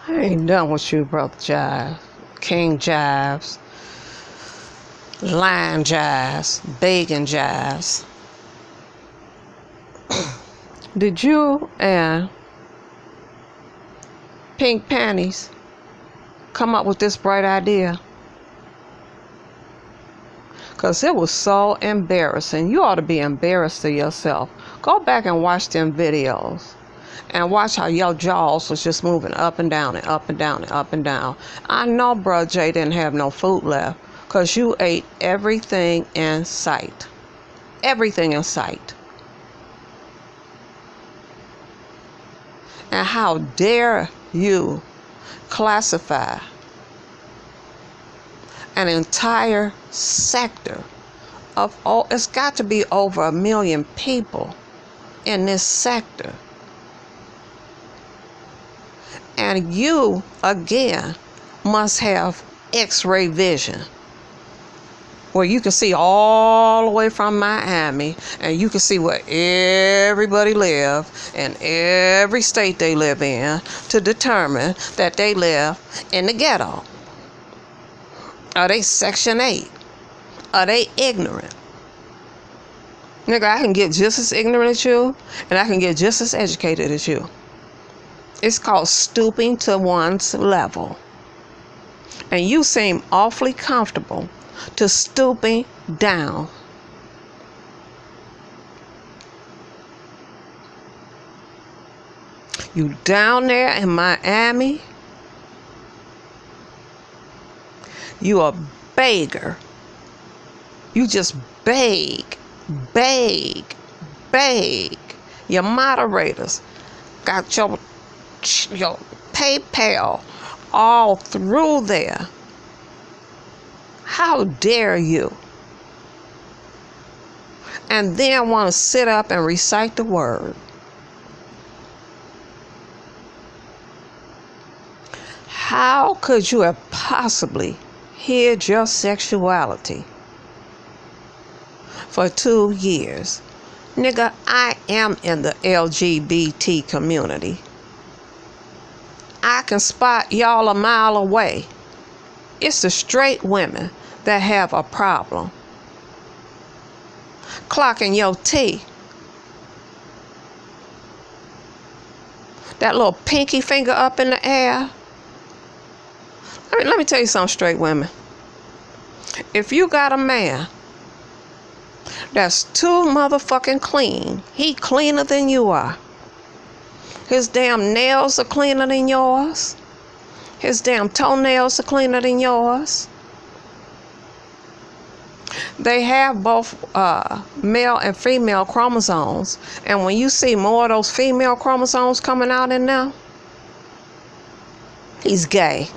I ain't done with you, Brother Jive. King Jives. Lion Jives. Bacon Jives. Did you and Pink Panties come up with this bright idea? Because it was so embarrassing. You ought to be embarrassed of yourself. Go back and watch them videos. And watch how your jaws was just moving up and down and up and down and up and down. I know Bro Jay didn't have no food left. Because you ate everything in sight. Everything in sight. And how dare you classify an entire sector of all, it's got to be over 1 million people in this sector. And you, again, must have X-ray vision, where you can see all the way from Miami, and you can see where everybody live in every state they live in to determine that they live in the ghetto. Are they Section 8? Are they ignorant? Nigga, I can get just as ignorant as you, and I can get just as educated as you. It's called stooping to one's level. And you seem awfully comfortable to stooping down. You down there in Miami, you a beggar. You just beg. Your moderators got your PayPal all through there. How dare you? And then want to sit up and recite the word. How could you have possibly hid your sexuality for 2 years? Nigga, I am in the LGBT community. I can spot y'all a mile away. It's the straight women that have a problem. Clocking your T. That little pinky finger up in the air. Let me tell you something, straight women. If you got a man that's too motherfucking clean, he cleaner than you are. His damn nails are cleaner than yours. His damn toenails are cleaner than yours. They have both male and female chromosomes. And when you see more of those female chromosomes coming out in there, he's gay.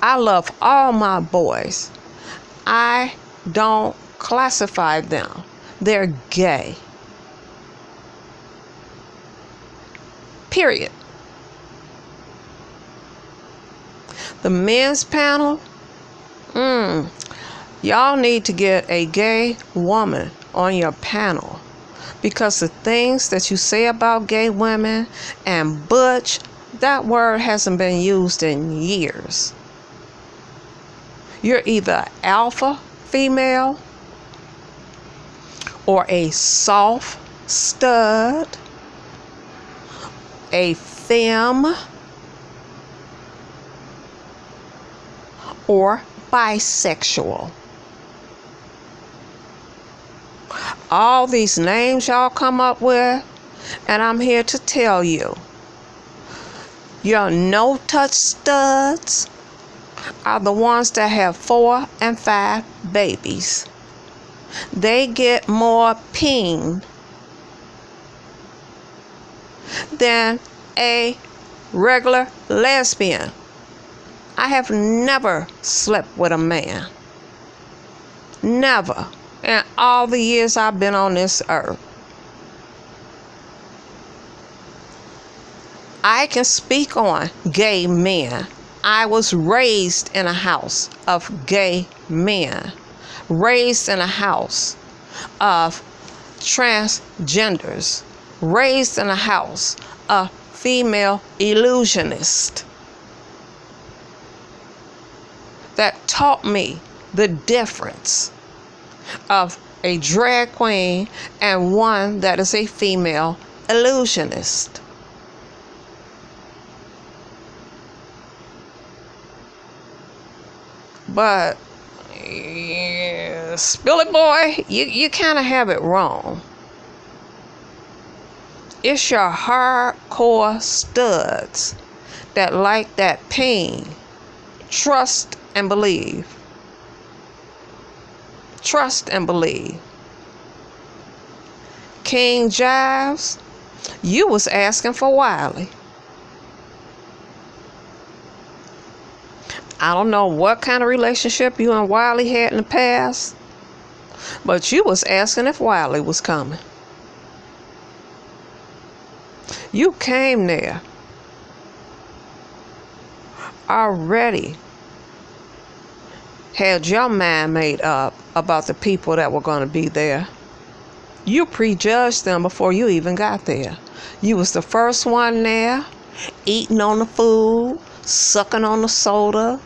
I love all my boys. I don't classify them. They're gay. Period. The men's panel, y'all need to get a gay woman on your panel, because the things that you say about gay women and butch, that word hasn't been used in years. You're either alpha female or a soft stud, a femme, or bisexual. All these names y'all come up with, and I'm here to tell you, your no-touch studs are the ones that have 4 and 5 babies. They get more peen than a regular lesbian. I have never slept with a man. Never. In all the years I've been on this earth. I can speak on gay men. I was raised in a house of gay men. Raised in a house of transgenders. raised in a house, a female illusionist that taught me the difference of a drag queen and one that is a female illusionist. But Spill It Boy, you kind of have it wrong. It's your hardcore studs that like that ping. Trust and believe. Trust and believe. King Jives, you was asking for Wiley. I don't know what kind of relationship you and Wiley had in the past, but you was asking if Wiley was coming. You came there already, had your mind made up about the people that were going to be there. You prejudged them before you even got there. You was the first one there, eating on the food, sucking on the soda,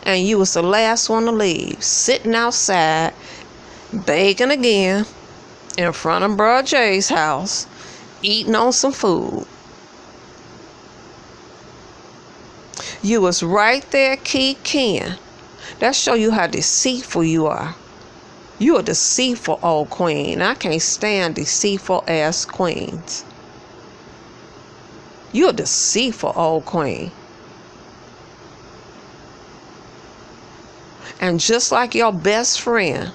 and you was the last one to leave, sitting outside, begging again, in front of Bro Jay's house, eating on some food. You was right there, Ken. That show you how deceitful you are. You a deceitful old queen. I can't stand deceitful ass queens. You a deceitful old queen. And just like your best friend,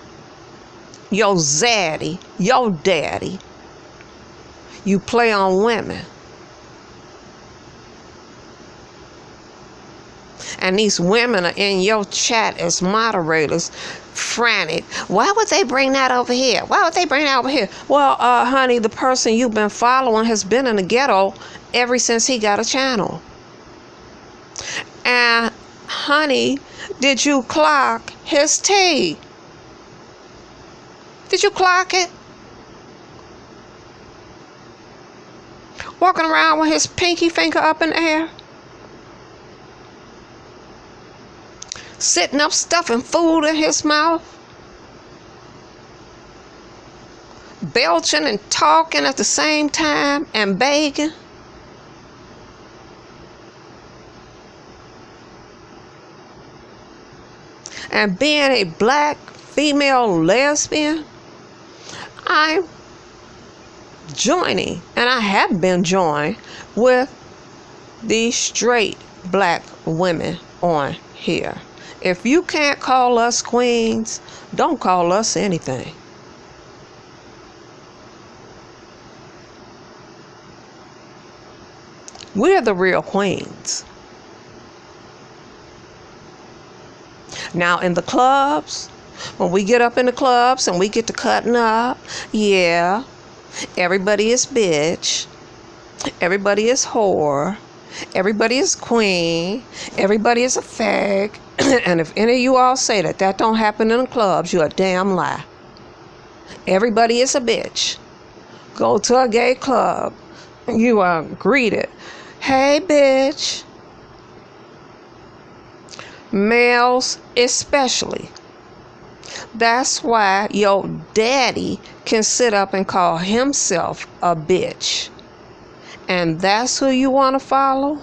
your zaddy, your daddy, you play on women. And these women are in your chat as moderators, frantic. Why would they bring that over here? Why would they bring that over here? Well, honey, the person you've been following has been in the ghetto ever since he got a channel. And, honey, did you clock his tea? Did you clock it? Walking around with his pinky finger up in the air? Sitting up stuffing food in his mouth? Belching and talking at the same time and begging? And being a black female lesbian, I'm joining, and I have been joined with the straight black women on here. If you can't call us queens, don't call us anything. We're the real queens. Now in the clubs, when we get up in the clubs and we get to cutting up, yeah, everybody is bitch, everybody is whore, everybody is queen, everybody is a fag. And if any of you all say that that don't happen in the clubs, you're a damn lie. Everybody is a bitch. Go to a gay club, you are greeted, hey bitch. Males especially. That's why your daddy can sit up and call himself a bitch. And that's who you want to follow?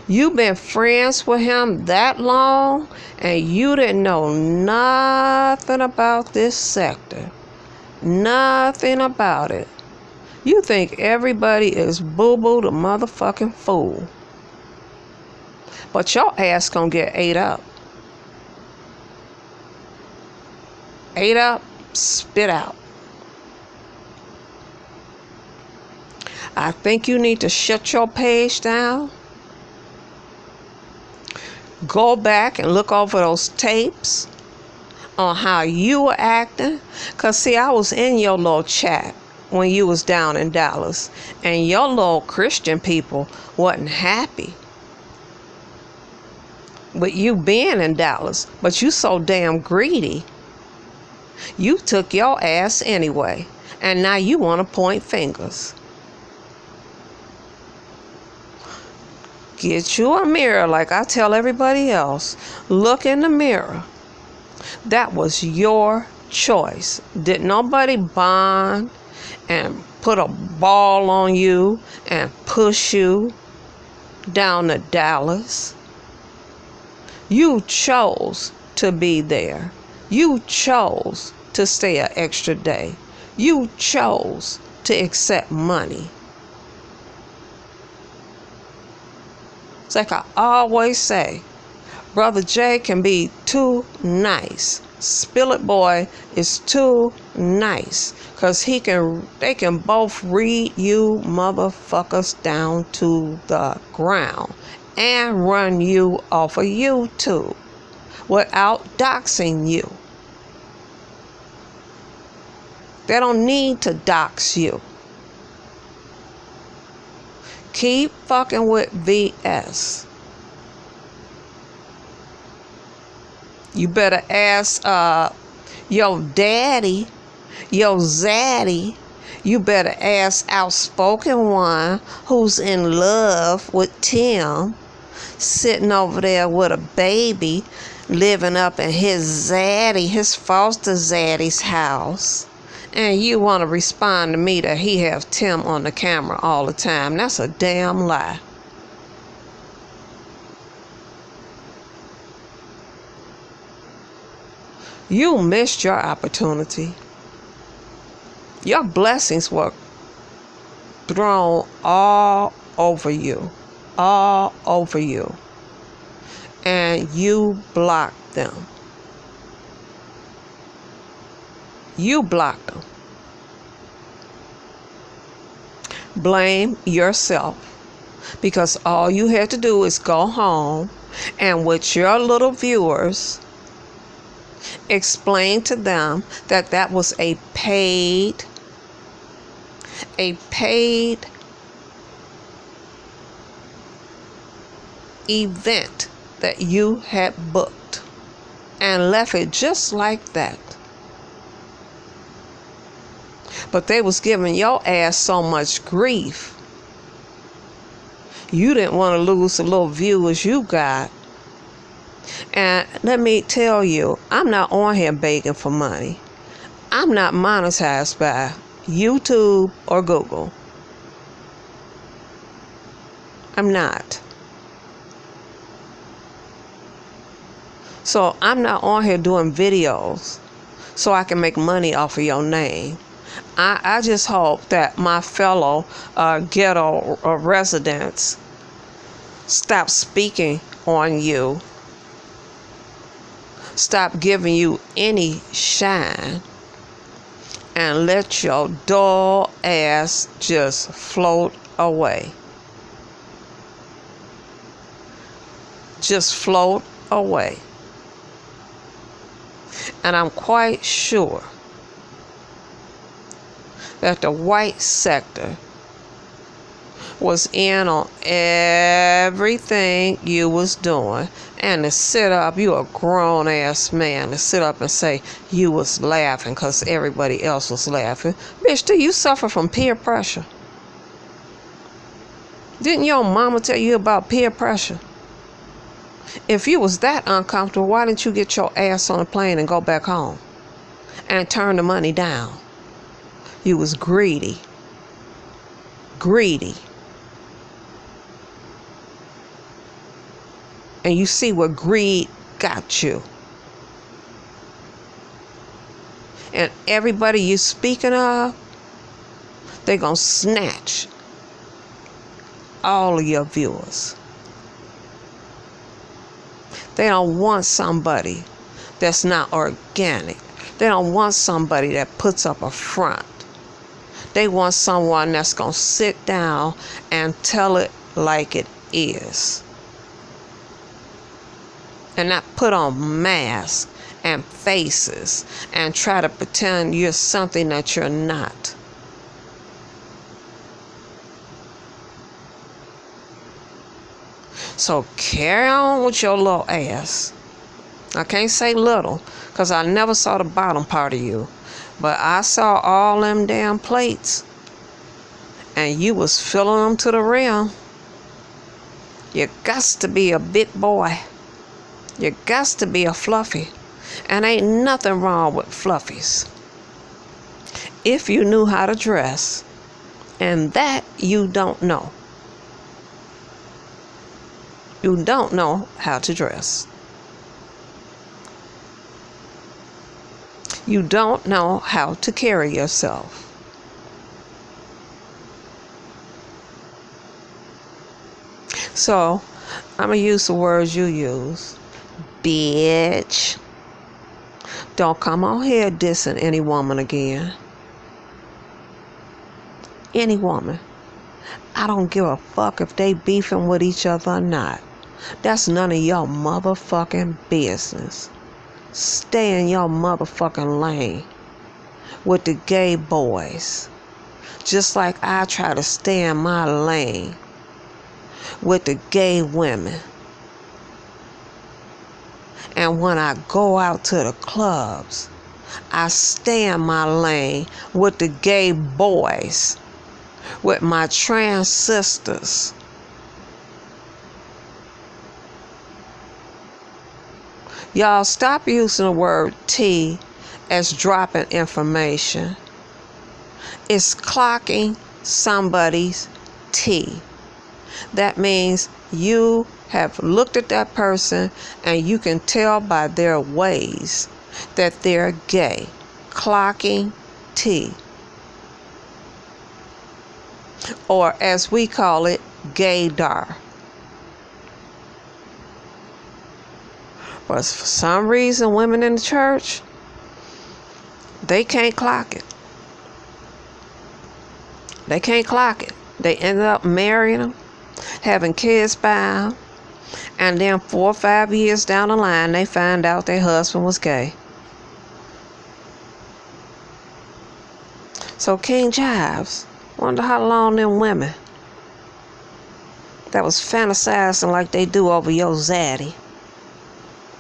You've been friends with him that long and you didn't know nothing about this sector. Nothing about it. You think everybody is boo-boo the motherfucking fool. But your ass gonna get ate up. Ate up, spit out. I think you need to shut your page down. Go back and look over those tapes on how you were acting. Because, see, I was in your little chat when you was down in Dallas. And your little Christian people wasn't happy with you being in Dallas. But you so damn greedy. You took your ass anyway. And now you want to point fingers. Get you a mirror like I tell everybody else. Look in the mirror. That was your choice. Did nobody bond and put a ball on you and push you down to Dallas? You chose to be there. You chose to stay an extra day. You chose to accept money. It's like I always say, Brother Jay can be too nice. Spill It Boy is too nice. Because they can both read you motherfuckers down to the ground and run you off of YouTube without doxing you. They don't need to dox you. Keep fucking with VS. You better ask your daddy, your zaddy. You better ask Outspoken One, who's in love with Tim, sitting over there with a baby, living up in his zaddy, his foster zaddy's house. And you want to respond to me that he have Tim on the camera all the time. That's a damn lie. You missed your opportunity. Your blessings were thrown all over you. All over you. And you blocked them. You blocked them. Blame yourself, because all you had to do is go home and with your little viewers explain to them that that was a paid event that you had booked, and left it just like that. But they was giving your ass so much grief. You didn't want to lose the little viewers you got. And let me tell you, I'm not on here begging for money. I'm not monetized by YouTube or Google. I'm not. So I'm not on here doing videos so I can make money off of your name. I just hope that my fellow ghetto residents stop speaking on you, stop giving you any shine, and let your dull ass just float away. Just float away. And I'm quite sure that the white sector was in on everything you was doing. And to sit up, you a grown ass man, to sit up and say you was laughing because everybody else was laughing. Bitch, do you suffer from peer pressure? Didn't your mama tell you about peer pressure? If you was that uncomfortable, why didn't you get your ass on a plane and go back home and turn the money down? You was greedy. Greedy. And you see what greed got you. And everybody you speaking of, they gonna snatch all of your viewers. They don't want somebody that's not organic. They don't want somebody that puts up a front. They want someone that's going to sit down and tell it like it is. And not put on masks and faces and try to pretend you're something that you're not. So carry on with your little ass. I can't say little because I never saw the bottom part of you. But I saw all them damn plates, and you was filling them to the rim. You gots to be a big boy. You gots to be a fluffy. And ain't nothing wrong with fluffies, if you knew how to dress. And that you don't know. You don't know how to dress. You don't know how to carry yourself. So, I'm going to use the words you use. Bitch. Don't come on here dissing any woman again. Any woman. I don't give a fuck if they beefing with each other or not. That's none of your motherfucking business. Stay in your motherfucking lane with the gay boys. Just like I try to stay in my lane with the gay women. And when I go out to the clubs, I stay in my lane with the gay boys, with my trans sisters. Y'all stop using the word T as dropping information. It's clocking somebody's T. That means you have looked at that person and you can tell by their ways that they're gay. Clocking T. Or as we call it, gaydar. But for some reason, women in the church, they can't clock it. They can't clock it. They ended up marrying them, having kids by them, and then 4 or 5 years down the line, they find out their husband was gay. So King Jives, wonder how long them women that was fantasizing like they do over your zaddy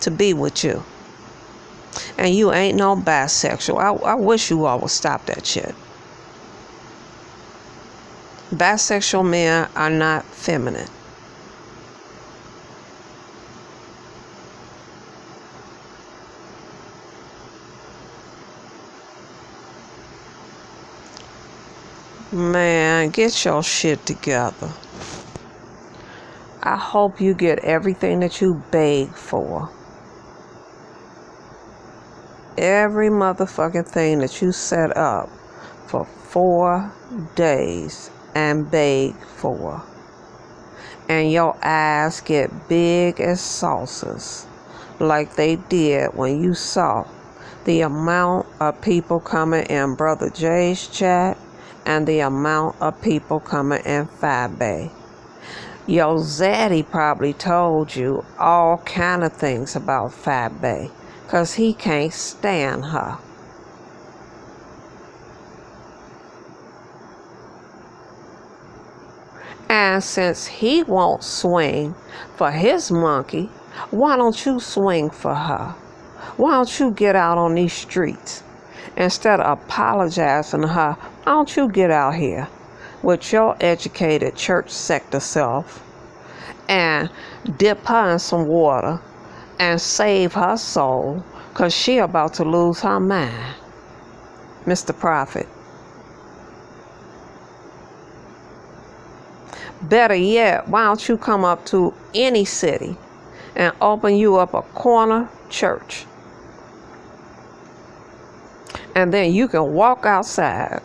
to be with you. And you ain't no bisexual. I wish you all would stop that shit. Bisexual men are not feminine. Man, get your shit together. I hope you get everything that you beg for. Every motherfucking thing that you set up for 4 days and beg for. And your eyes get big as saucers, like they did when you saw the amount of people coming in Brother Jay's chat and the amount of people coming in Fabe. Your zaddy probably told you all kind of things about Fabe, 'cause he can't stand her. And since he won't swing for his monkey, why don't you swing for her? Why don't you get out on these streets? Instead of apologizing to her, why don't you get out here with your educated church sector self and dip her in some water and save her soul, 'cause she about to lose her mind, Mr. Prophet. Better yet, why don't you come up to any city and open you up a corner church, and then you can walk outside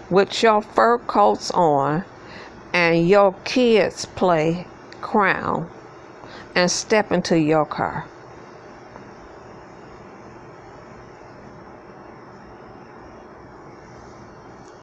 with your fur coats on and your kids play crown and step into your car.